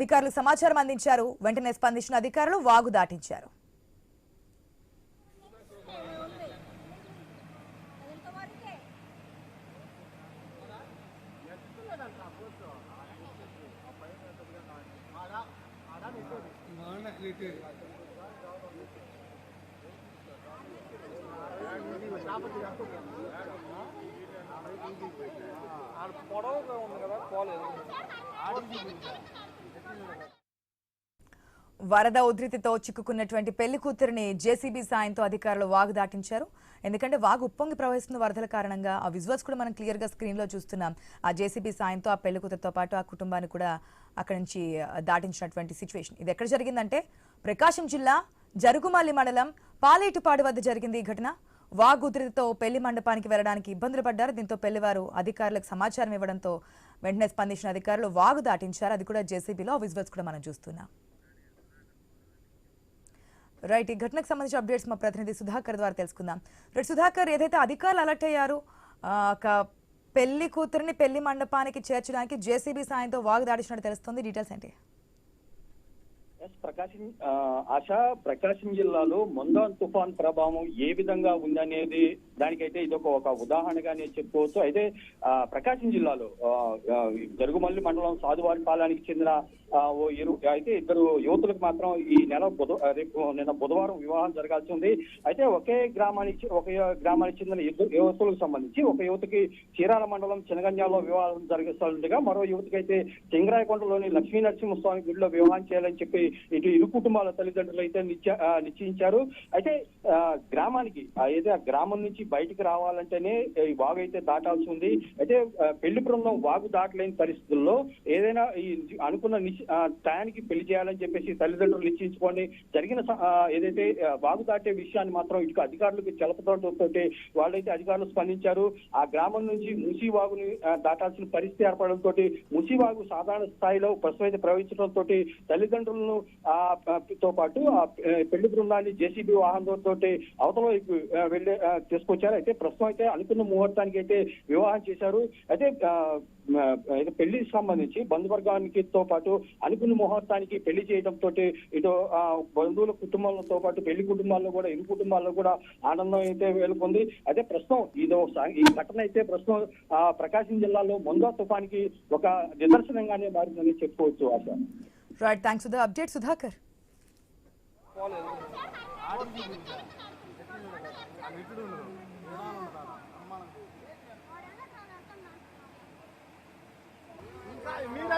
అధికారులు సమాచారం అందించారు. వెంటనే స్పందించిన అధికారులు వాగు దాటించారు. వరద ఉధృతితో చిక్కుకున్నటువంటి పెళ్లి కూతురిని జేసీబీ సాయంతో అధికారులు వాగు దాటించారు. ఎందుకంటే వాగు ఉప్పొంగి ప్రవహిస్తున్న వరదల కారణంగా ఆ విజువల్స్ కూడా మనం క్లియర్ గా స్క్రీన్ లో చూస్తున్నాం. ఆ జేసీబీ సాయంతో ఆ పెళ్లి కూతురుతో పాటు ఆ కుటుంబాన్ని కూడా అక్కడి నుంచి దాటించినటువంటి సిచ్యువేషన్. ఇది ఎక్కడ జరిగిందంటే ప్రకాశం జిల్లా జరుగుమల్లి మండలం పాలేటుపాడు వద్ద జరిగింది ఈ ఘటన. వాగు ఉధృతితో పెళ్లి మండపానికి వెళ్లడానికి ఇబ్బందులు పడ్డారు. దీంతో పెళ్లివారు అధికారులకు సమాచారం ఇవ్వడంతో వెంటనే స్పందించిన అధికారులు వాగు దాటించారు. అది కూడా జేసీబీలో విజువల్స్ కూడా మనం చూస్తున్నాం. రైట్, ఈ ఘటనకు సంబంధించిన అప్డేట్స్ మా ప్రతినిధి సుధాకర్ ద్వారా తెలుసుకుందాం. రైట్ సుధాకర్, ఏదైతే అధికారులు అలర్ట్ అయ్యారు పెళ్లి కూతురిని పెళ్లి మండపానికి చేర్చడానికి జేసీబీ సాయంతో వాగు దాటించినట్టు తెలుస్తుంది, డీటెయిల్స్ ఏంటి? ప్రకాశం జిల్లాలో మొందాన్ తుఫాన్ ప్రభావం ఏ విధంగా ఉందనేది దానికైతే ఇది ఒక ఉదాహరణగానే చెప్పుకోవచ్చు. అయితే ప్రకాశం జిల్లాలో జరుగుమల్లి మండలం సాధువారిపాలెనికి చెందిన అయితే ఇద్దరు యువతులకు మాత్రం ఈ నెల నిన్న బుధవారం వివాహం జరగాల్సి ఉంది. అయితే ఒక గ్రామానికి చెందిన ఇద్దరు యువతులకు సంబంధించి ఒక యువతికి చీరాల మండలం చినగంజాలో వివాహం జరుగుతుండగా మరో యువతికి అయితే సింగరాయకొండలోని లక్ష్మీ నరసింహస్వామి గుడిలో వివాహం చేయాలని చెప్పి ఇటు ఇరు కుటుంబాల తల్లిదండ్రులు అయితే నిశ్చయించారు. అయితే గ్రామానికి అయితే ఆ గ్రామం నుంచి బయటికి రావాలంటేనే ఈ వాగు అయితే దాటాల్సి ఉంది. అయితే పెళ్లి బృందం వాగు దాటలేని పరిస్థితుల్లో ఏదైనా ఈ అనుకున్న టయానికి పెళ్లి చేయాలని చెప్పేసి తల్లిదండ్రులు నిశ్చయించుకోండి జరిగిన ఏదైతే వాగు దాటే విషయాన్ని మాత్రం ఇటు అధికారులకు తెలపడంతో వాళ్ళైతే అధికారులు స్పందించారు. ఆ గ్రామం నుంచి మూసీ వాగుని దాటాల్సిన పరిస్థితి ఏర్పడంతో మూసీ వాగు సాధారణ స్థాయిలో ప్రస్తుతం అయితే ప్రవహించడంతో తల్లిదండ్రులను తో పాటు ఆ పెళ్లి బృందాన్ని జేసీబీ వాహనంతో అవతల వైపు వెళ్ళి తీసుకొచ్చారు. అయితే ప్రస్తుతం అయితే అనుకున్న ముహూర్తానికి అయితే వివాహం చేశారు. అయితే పెళ్లికి సంబంధించి బంధువర్గానికి తో పాటు అనుకున్న ముహూర్తానికి పెళ్లి చేయడంతో ఇటు బంధువుల కుటుంబాలతో పాటు పెళ్లి కుటుంబాల్లో కూడా ఇరు కుటుంబాల్లో కూడా ఆనందం అయితే వెలుకుంది. అయితే ప్రస్తుతం ఈ ఘటన అయితే ప్రస్తుతం ప్రకాశం జిల్లాలో మొందా తుఫానికి ఒక నిదర్శనంగానే మారిందని చెప్పుకోవచ్చు. Asha. Right, thanks for the update Sudhakar. మీరు